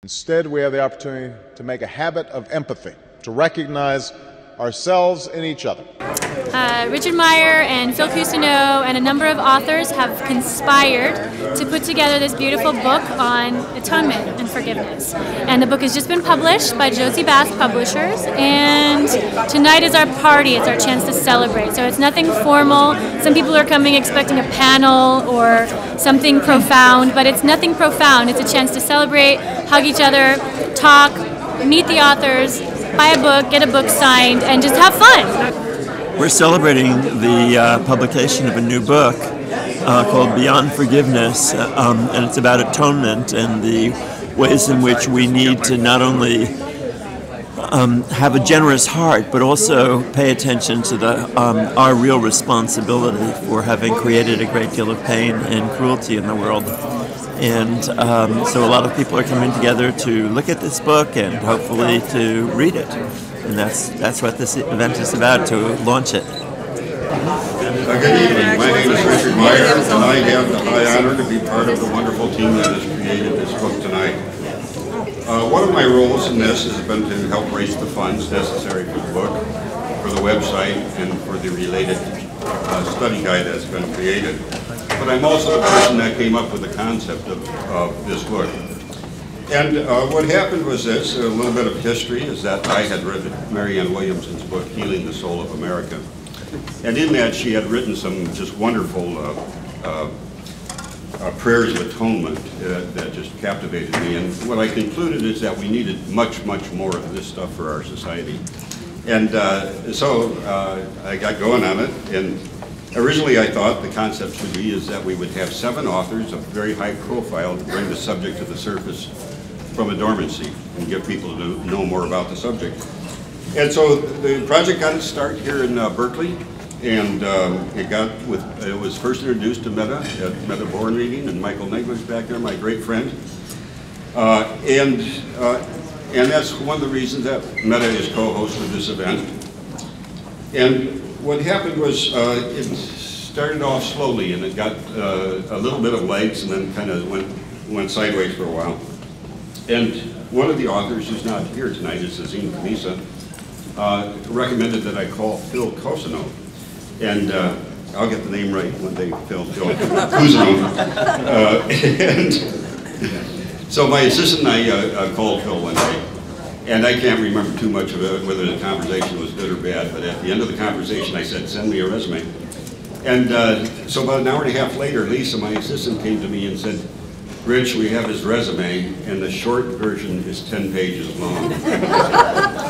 Instead, we have the opportunity to make a habit of empathy, to recognize ourselves in each other. Richard Meyer and Phil Cousineau and a number of authors have conspired to put together this beautiful book on atonement and forgiveness. And the book has just been published by Josie Bass Publishers, and tonight is our party. It's our chance to celebrate. So it's nothing formal. Some people are coming expecting a panel or something profound, but it's nothing profound. It's a chance to celebrate, hug each other, talk, meet the authors, buy a book, get a book signed, and just have fun. We're celebrating the publication of a new book called Beyond Forgiveness, and it's about atonement and the ways in which we need to not only have a generous heart, but also pay attention to our real responsibility for having created a great deal of pain and cruelty in the world. And so a lot of people are coming together to look at this book and hopefully to read it. And that's what this event is about, to launch it. Good evening. My name is Richard Meyer, and I have the high honor to be part of the wonderful team that has created this book tonight. One of my roles in this has been to help raise the funds necessary for the book, for the website, and for the related study guide that's been created. But I'm also the person that came up with the concept of this book. And what happened was this, a little bit of history, is that I had read Marianne Williamson's book, Healing the Soul of America. And in that, she had written some just wonderful prayers of atonement that just captivated me. And what I concluded is that we needed much, much more of this stuff for our society. And so I got going on it. And originally, I thought the concept should be is that we would have 7 authors of very high profile to bring the subject to the surface from a dormancy and get people to know more about the subject. And so the project got its start here in Berkeley, and it was first introduced to Meta at Meta Born Reading, and Michael Nagler's back there, my great friend. And that's one of the reasons that Meta is co-host of this event. And what happened was it started off slowly, and it got a little bit of legs, and then kind of went sideways for a while. And one of the authors who's not here tonight is Azine Kamisa, recommended that I call Phil Cousineau. And I'll get the name right one day, Phil Cousineau. And so my assistant and I called Phil one day. And I can't remember too much of it, whether the conversation was good or bad, but at the end of the conversation I said, send me a resume. And so about an hour and a half later, Lisa, my assistant, came to me and said, Rich, we have his resume, and the short version is 10 pages long.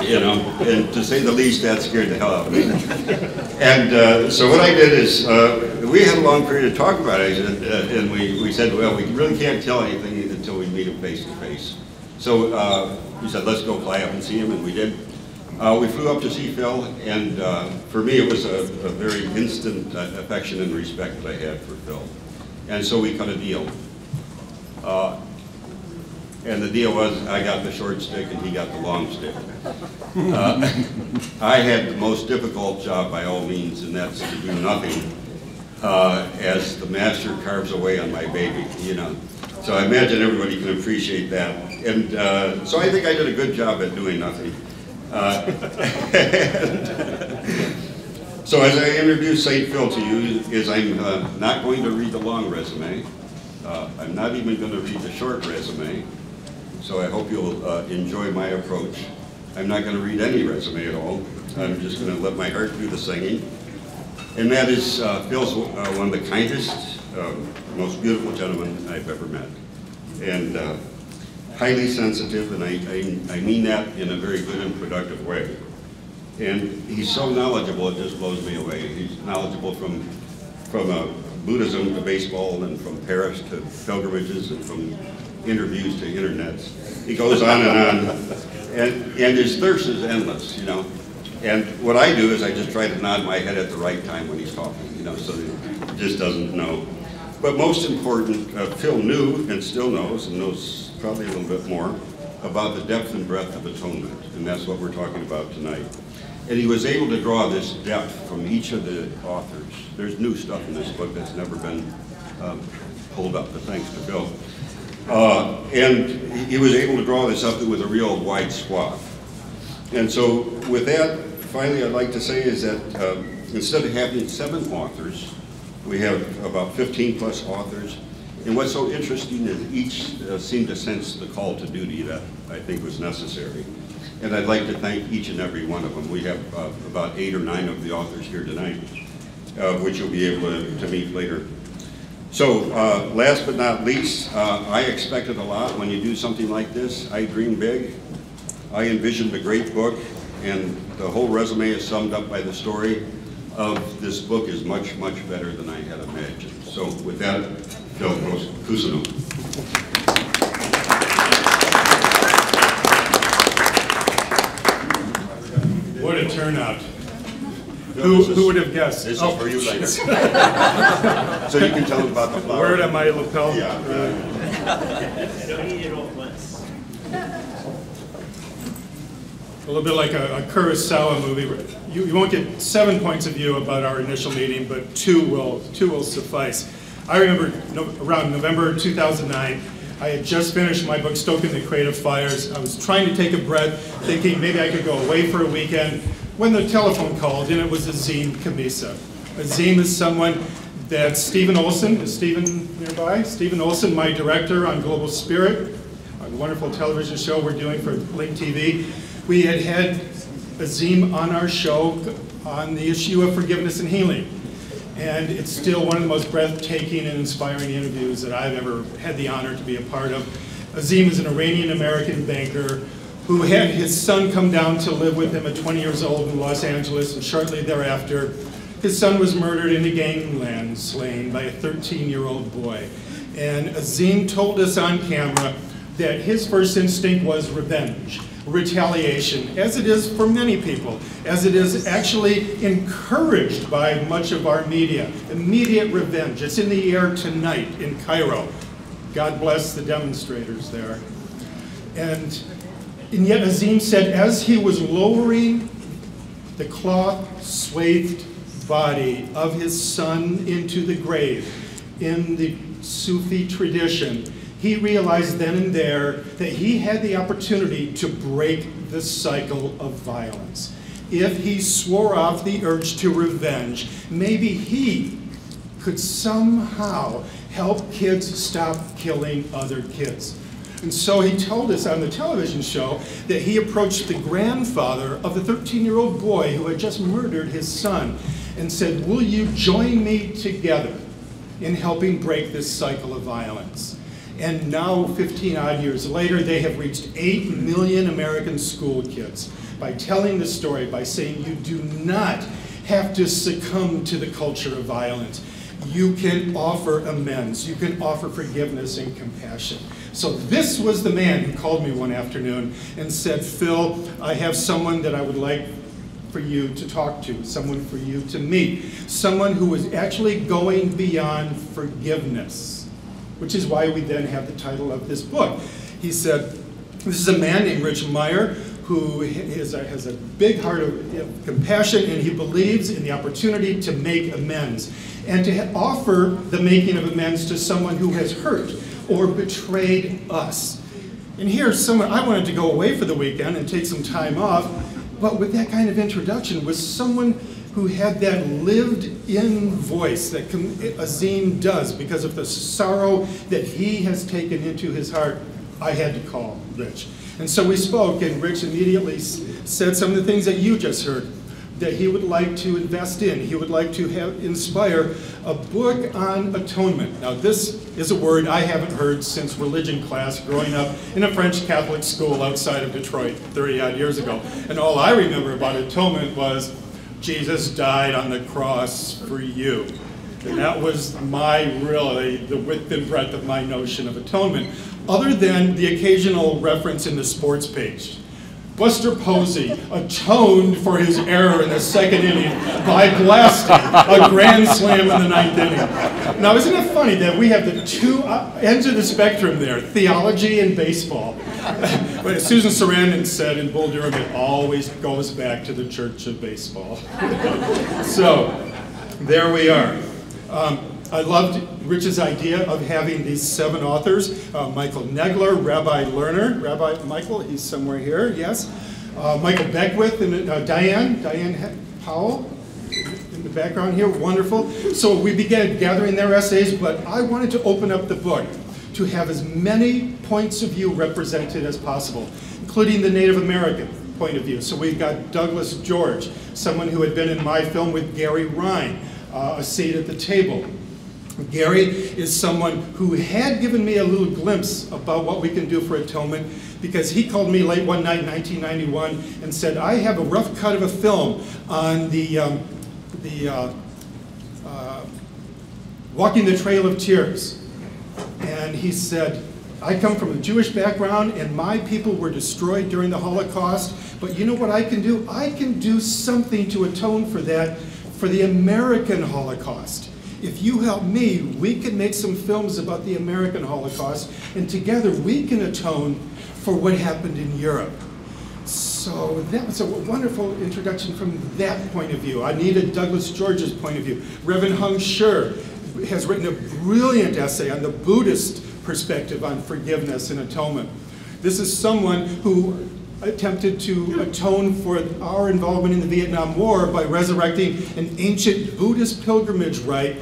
You know, and to say the least, that scared the hell out of me. And so what I did is, we had a long period to talk about it, and we said, well, we really can't tell anything until we meet him face to face. So we said, let's go fly up and see him, and we did. We flew up to see Phil, and for me it was a very instant affection and respect that I had for Phil. And so we cut a deal. And the deal was I got the short stick and he got the long stick. I had the most difficult job by all means, and that's to do nothing as the master carves away on my baby, you know. So I imagine everybody can appreciate that. And so I think I did a good job at doing nothing. So as I introduce St. Phil to you, is I'm not going to read the long resume. I'm not even going to read the short resume. So I hope you'll enjoy my approach. I'm not going to read any resume at all. I'm just going to let my heart do the singing. And that is, Phil's one of the kindest, most beautiful gentlemen I've ever met. And highly sensitive, and I mean that in a very good and productive way. And he's so knowledgeable, it just blows me away. He's knowledgeable from Buddhism to baseball, and from Paris to pilgrimages, and from interviews to internets. He goes on and on, and his thirst is endless, you know. And what I do is I just try to nod my head at the right time when he's talking, you know, so he just doesn't know. But most important, Phil knew and still knows, and knows probably a little bit more, about the depth and breadth of atonement, and that's what we're talking about tonight. And he was able to draw this depth from each of the authors. There's new stuff in this book that's never been pulled up, but thanks to Phil. And he was able to draw this up with a real wide swath. And so with that, finally I'd like to say is that instead of having 7 authors, we have about 15 plus authors. And what's so interesting is each seemed to sense the call to duty that I think was necessary. And I'd like to thank each and every one of them. We have about 8 or 9 of the authors here tonight, which you'll be able to meet later. So last but not least, I expected a lot when you do something like this. I dream big. I envisioned a great book, and the whole resume is summed up by the story of this book is much, much better than I had imagined. So with that, Phil Cousineau. What a turnout. Who would have guessed? This is for you later. So you can tell them about the flower. Word on my lapel. Yeah. A little bit like a Kurosawa movie. You won't get 7 points of view about our initial meeting, but two will suffice. I remember around November 2009, I had just finished my book, Stoking the Creative Fires. I was trying to take a breath, thinking maybe I could go away for a weekend, when the telephone called, and it was Azim Kamisa. Azim is someone that Stephen Olson, is Stephen nearby? Stephen Olson, my director on Global Spirit, a wonderful television show we're doing for Link TV. We had Azim on our show on the issue of forgiveness and healing. And it's still one of the most breathtaking and inspiring interviews that I've ever had the honor to be a part of. Azim is an Iranian-American banker who had his son come down to live with him at 20 years old in Los Angeles, and shortly thereafter, his son was murdered in a gangland slaying by a 13-year-old boy. And Azim told us on camera that his first instinct was revenge, retaliation, as it is for many people, as it is actually encouraged by much of our media. Immediate revenge. It's in the air tonight in Cairo. God bless the demonstrators there. And yet Azim said as he was lowering the cloth-swathed body of his son into the grave in the Sufi tradition, he realized then and there that he had the opportunity to break the cycle of violence. If he swore off the urge to revenge, maybe he could somehow help kids stop killing other kids. And so he told us on the television show that he approached the grandfather of the 13-year-old boy who had just murdered his son and said, "Will you join me together in helping break this cycle of violence?" And now, 15-odd years later, they have reached 8 million American school kids by telling the story, by saying you do not have to succumb to the culture of violence. You can offer amends. You can offer forgiveness and compassion. So this was the man who called me one afternoon and said, "Phil, I have someone that I would like for you to talk to, someone for you to meet, someone who is actually going beyond forgiveness," which is why we then have the title of this book. He said, this is a man named Rich Meyer who has a big heart of compassion, and he believes in the opportunity to make amends and to offer the making of amends to someone who has hurt or betrayed us. And here's someone, I wanted to go away for the weekend and take some time off, but with that kind of introduction was someone who had that lived-in voice that Azim does because of the sorrow that he has taken into his heart. I had to call Rich. And so we spoke, and Rich immediately said some of the things that you just heard, that he would like to invest in. He would like to inspire a book on atonement. Now this is a word I haven't heard since religion class growing up in a French Catholic school outside of Detroit 30-odd years ago. And all I remember about atonement was Jesus died on the cross for you. And that was really the width and breadth of my notion of atonement, other than the occasional reference in the sports page. Buster Posey atoned for his error in the second inning by blasting a grand slam in the ninth inning. Now, isn't it funny that we have the two ends of the spectrum there, theology and baseball? But as Susan Sarandon said in Bull Durham, it always goes back to the church of baseball. So, there we are. I loved Rich's idea of having these 7 authors, Michael Nagler, Rabbi Lerner, Rabbi Michael, he's somewhere here, yes. Michael Beckwith and Diane Powell in the background here, wonderful. So we began gathering their essays, but I wanted to open up the book to have as many points of view represented as possible, including the Native American point of view. So we've got Douglas George, someone who had been in my film with Gary Ryan, a seat at the table. Gary is someone who had given me a little glimpse about what we can do for atonement, because he called me late one night in 1991 and said, I have a rough cut of a film on the Walking the Trail of Tears. And he said, I come from a Jewish background and my people were destroyed during the Holocaust, but you know what I can do? I can do something to atone for that, for the American Holocaust. If you help me, we can make some films about the American Holocaust, and together we can atone for what happened in Europe. So that was a wonderful introduction from that point of view. I needed Douglas George's point of view. Reverend Heng has written a brilliant essay on the Buddhist perspective on forgiveness and atonement. This is someone who attempted to atone for our involvement in the Vietnam War by resurrecting an ancient Buddhist pilgrimage rite.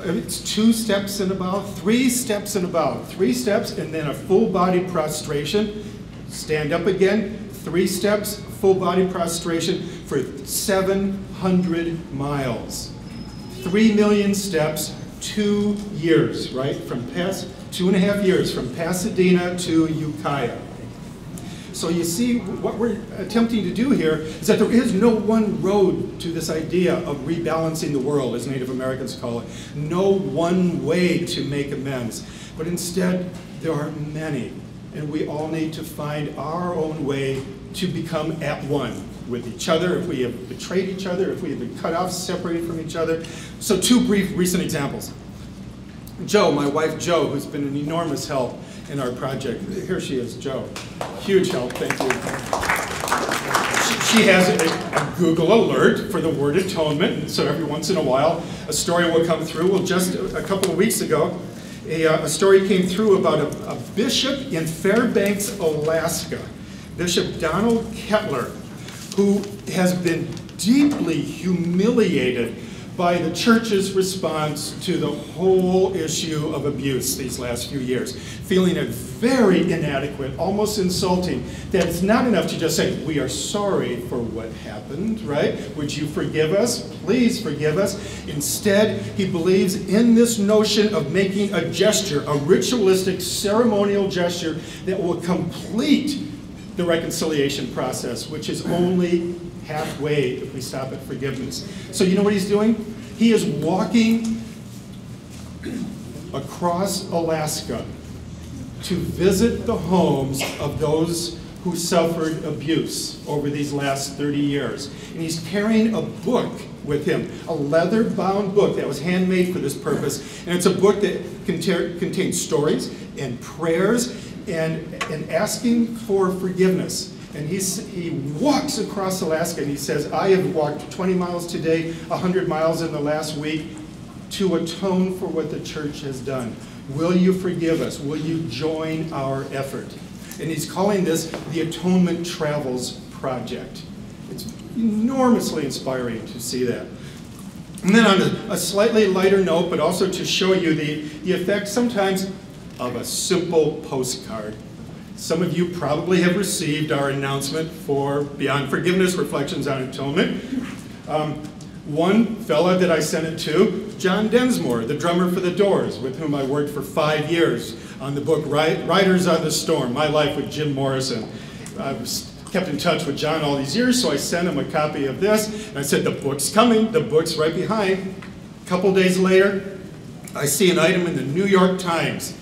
It's 2 steps and about, 3 steps and about, 3 steps and then a full body prostration. Stand up again, 3 steps, full body prostration for 700 miles. 3 million steps, 2 years, right? From 2.5 years from Pasadena to Ukiah. So you see, what we're attempting to do here is that there is no one road to this idea of rebalancing the world, as Native Americans call it. No one way to make amends. But instead, there are many. And we all need to find our own way to become at one with each other, if we have betrayed each other, if we have been cut off, separated from each other. So 2 brief recent examples. Jo, my wife Jo, who's been an enormous help in our project. Here she is, Jo. Huge help, thank you. She has a Google alert for the word atonement, and so every once in a while a story will come through. Well, just a couple of weeks ago, a story came through about a bishop in Fairbanks, Alaska, Bishop Donald Kettler, who has been deeply humiliated by the church's response to the whole issue of abuse these last few years, feeling it very inadequate, almost insulting, that it's not enough to just say, we are sorry for what happened, right? Would you forgive us? Please forgive us. Instead, he believes in this notion of making a gesture, a ritualistic, ceremonial gesture that will complete the reconciliation process, which is only halfway if we stop at forgiveness. So you know what he's doing? He is walking across Alaska to visit the homes of those who suffered abuse over these last 30 years. And he's carrying a book with him, a leather-bound book that was handmade for this purpose. And it's a book that contains stories and prayers and asking for forgiveness. And he walks across Alaska and he says, I have walked 20 miles today, 100 miles in the last week to atone for what the church has done. Will you forgive us? Will you join our effort? And he's calling this the Atonement Travels Project. It's enormously inspiring to see that. And then on a slightly lighter note, but also to show you the effect sometimes of a simple postcard. Some of you probably have received our announcement for Beyond Forgiveness, Reflections on Atonement. One fella that I sent it to, John Densmore, the drummer for The Doors, with whom I worked for 5 years on the book Riders on the Storm, My Life with Jim Morrison. I was kept in touch with John all these years, so I sent him a copy of this, and I said, the book's coming, the book's right behind. A couple days later, I see an item in the New York Times.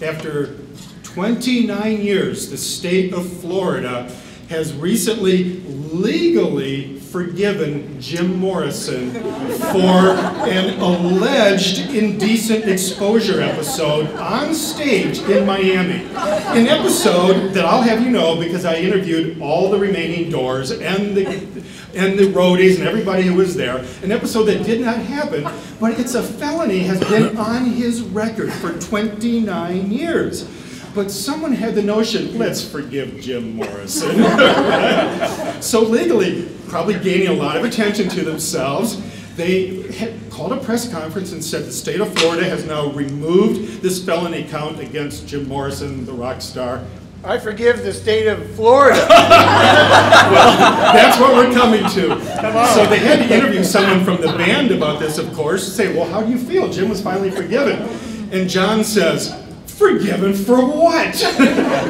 After 29 years, the state of Florida has recently legally forgiven Jim Morrison for an alleged indecent exposure episode on stage in Miami. An episode that I'll have you know, because I interviewed all the remaining Doors and the roadies and everybody who was there, an episode that did not happen, but it's a felony, has been on his record for 29 years. But someone had the notion, let's forgive Jim Morrison. So legally, probably gaining a lot of attention to themselves, they had called a press conference and said the state of Florida has now removed this felony count against Jim Morrison, the rock star. I forgive the state of Florida. Well, that's what we're coming to. So they had to interview someone from the band about this, of course, say, well, how do you feel? Jim was finally forgiven. And John says, forgiven for what?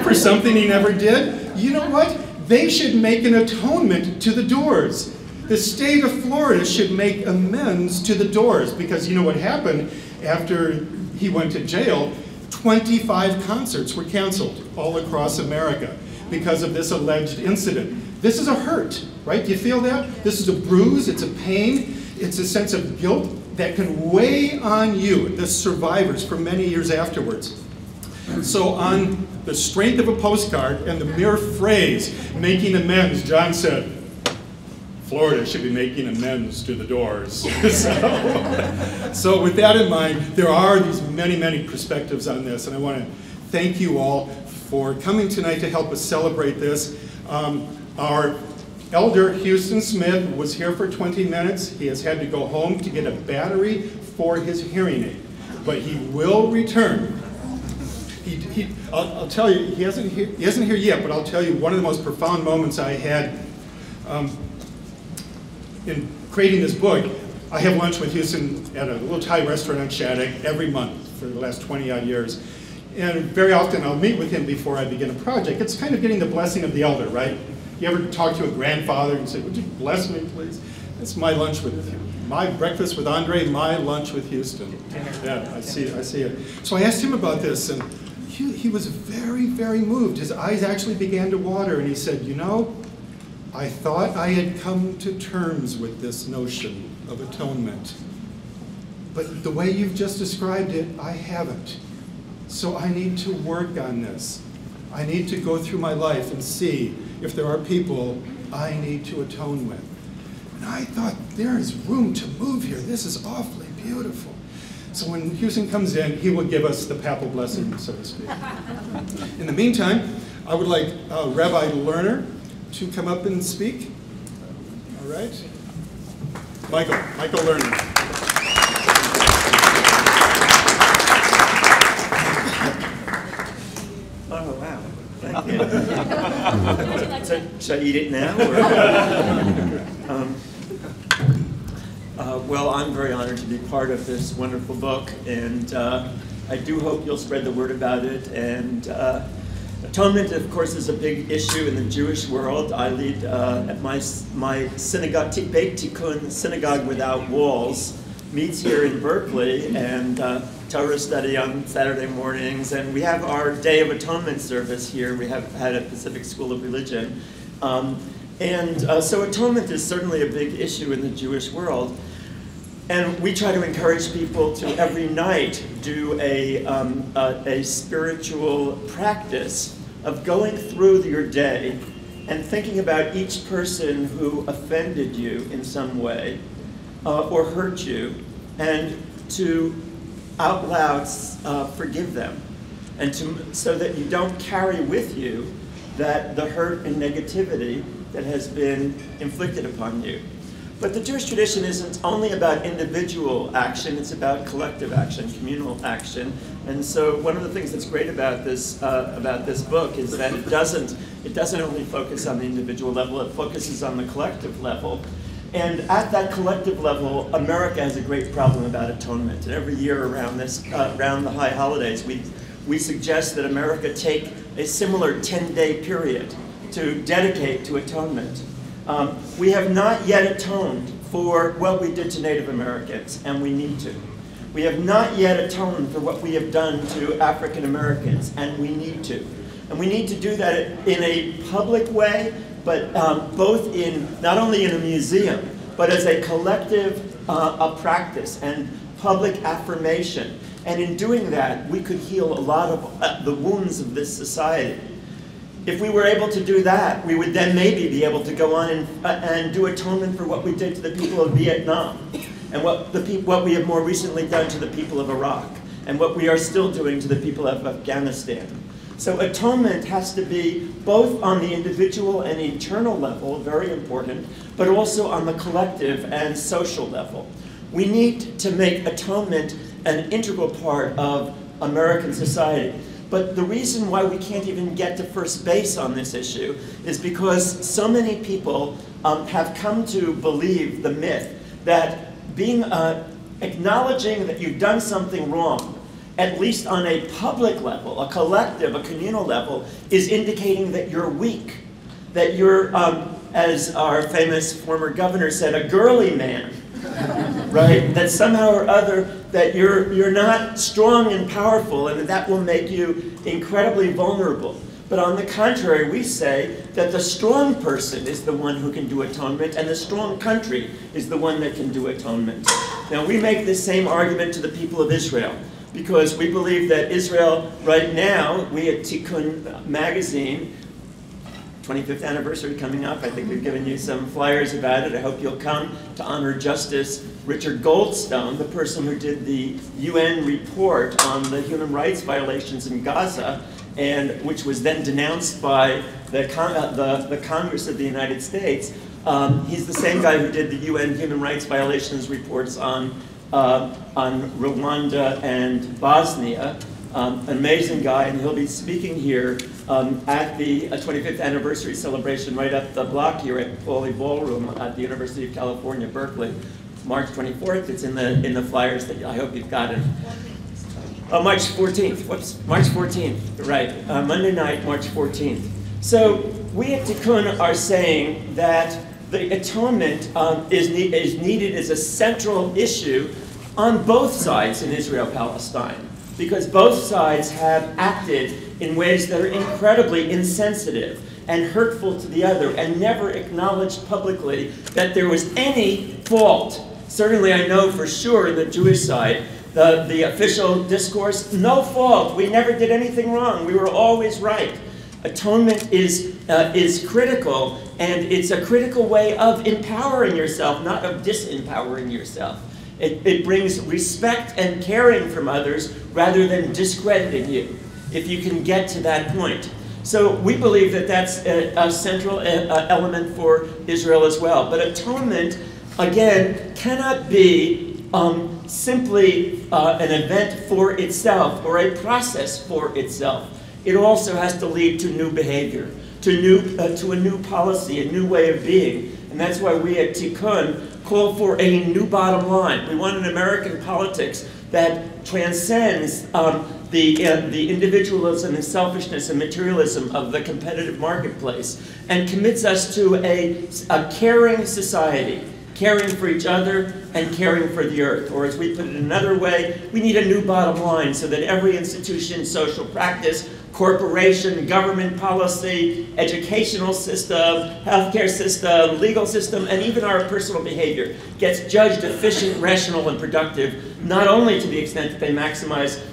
For something he never did? You know what? They should make an atonement to the Doors. The state of Florida should make amends to the Doors, because you know what happened after he went to jail? 25 concerts were canceled all across America because of this alleged incident. This is a hurt, right? Do you feel that? This is a bruise, it's a pain, it's a sense of guilt that can weigh on you, the survivors, for many years afterwards. So on the strength of a postcard and the mere phrase, making amends, John said, Florida should be making amends to the Doors. So with that in mind, there are these many, many perspectives on this, and I want to thank you all for coming tonight to help us celebrate this. Our elder, Huston Smith, was here for 20 minutes. He has had to go home to get a battery for his hearing aid, but he will return. I'll tell you, he isn't here yet, but I'll tell you one of the most profound moments I had in creating this book. I have lunch with Houston at a little Thai restaurant on Shattuck every month for the last 20-odd years. And very often I'll meet with him before I begin a project. It's kind of getting the blessing of the elder, right? You ever talk to a grandfather and say, would you bless me, please? That's my lunch with him. My breakfast with Andre, my lunch with Houston. Yeah, I see it. So I asked him about this, and he was very, very moved. His eyes actually began to water, and he said, you know, I thought I had come to terms with this notion of atonement, but the way you've just described it, I haven't. So I need to work on this. I need to go through my life and see if there are people I need to atone with. And I thought, there is room to move here. This is awfully beautiful. So when Houston comes in, he will give us the papal blessing, so to speak. In the meantime, I would like Rabbi Lerner to come up and speak. All right. Michael Lerner. Oh, wow. Thank you. Should I eat it now? Or? Well, I'm very honored to be part of this wonderful book, and I do hope you'll spread the word about it. And atonement, of course, is a big issue in the Jewish world. I lead at my synagogue, Beit Tikkun, Synagogue Without Walls, meets here in Berkeley, and Torah study on Saturday mornings, and we have our Day of Atonement service here. We have had a Pacific School of Religion. So atonement is certainly a big issue in the Jewish world. And we try to encourage people to every night do a spiritual practice of going through your day and thinking about each person who offended you in some way or hurt you, and to out loud forgive them, and so that you don't carry with you the hurt and negativity that has been inflicted upon you. But the Jewish tradition isn't only about individual action, it's about collective action, communal action. And so one of the things that's great about this book is that it doesn't only focus on the individual level, it focuses on the collective level. And at that collective level, America has a great problem about atonement. And every year around the high holidays, we suggest that America take a similar 10-day period to dedicate to atonement. We have not yet atoned for what we did to Native Americans, and we need to. We have not yet atoned for what we have done to African Americans, and we need to. And we need to do that in a public way, but both in, not only in a museum, but as a collective a practice and public affirmation. And in doing that, we could heal a lot of the wounds of this society. If we were able to do that, we would then maybe be able to go on and do atonement for what we did to the people of Vietnam, and what we have more recently done to the people of Iraq, and what we are still doing to the people of Afghanistan. So atonement has to be both on the individual and internal level, very important, but also on the collective and social level. We need to make atonement an integral part of American society. But the reason why we can't even get to first base on this issue is because so many people have come to believe the myth that acknowledging that you've done something wrong, at least on a public level, a collective, a communal level, is indicating that you're weak, that you're, as our famous former governor said, a girly man, right? That somehow or other, that you're not strong and powerful, and that will make you incredibly vulnerable. But on the contrary, we say that the strong person is the one who can do atonement, and the strong country is the one that can do atonement. Now, we make this same argument to the people of Israel, because we believe that Israel, right now, we at Tikkun magazine, 25th anniversary coming up, I think we've given you some flyers about it. I hope you'll come to honor Justice Richard Goldstone, the person who did the UN report on the human rights violations in Gaza, and which was then denounced by the Congress of the United States. He's the same guy who did the UN human rights violations reports on Rwanda and Bosnia. An amazing guy, and he'll be speaking here at the 25th anniversary celebration right up the block here at Foley Ballroom at the University of California, Berkeley, March 24th. It's in the flyers that I hope you've gotten. March 14th. Whoops, March 14th. Right, Monday night, March 14th. So we at Tikkun are saying that the atonement is needed as a central issue on both sides in Israel-Palestine, because both sides have acted in ways that are incredibly insensitive and hurtful to the other, and never acknowledged publicly that there was any fault. Certainly I know for sure in the Jewish side, the official discourse, no fault, we never did anything wrong, we were always right. Atonement is critical, and it's a critical way of empowering yourself, not of disempowering yourself. It brings respect and caring from others rather than discrediting you, if you can get to that point. So we believe that that's a central element for Israel as well. But atonement, again, cannot be simply an event for itself or a process for itself. It also has to lead to new behavior, to a new policy, a new way of being. And that's why we at Tikkun call for a new bottom line. We want an American politics that transcends the individualism and selfishness and materialism of the competitive marketplace, and commits us to a caring society, caring for each other and caring for the earth. Or as we put it another way, we need a new bottom line so that every institution, social practice, corporation, government policy, educational system, healthcare system, legal system, and even our personal behavior gets judged efficient, rational, and productive, not only to the extent that they maximize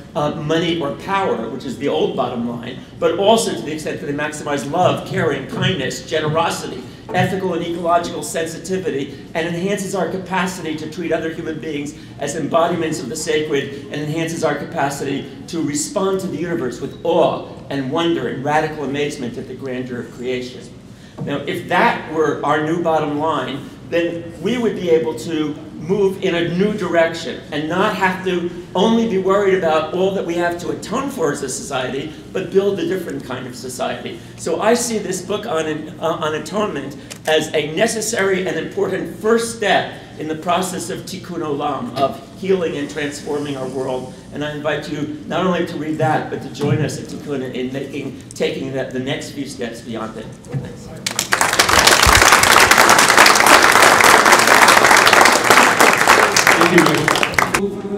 money or power, which is the old bottom line, but also to the extent that they maximize love, caring, kindness, generosity, ethical and ecological sensitivity, and enhances our capacity to treat other human beings as embodiments of the sacred, and enhances our capacity to respond to the universe with awe and wonder and radical amazement at the grandeur of creation. Now, if that were our new bottom line, then we would be able to move in a new direction and not have to only be worried about all that we have to atone for as a society, but build a different kind of society. So I see this book on atonement as a necessary and important first step in the process of tikkun olam, of healing and transforming our world. And I invite you not only to read that, but to join us at Tikkun in taking the next few steps beyond it. Thanks. Thank you.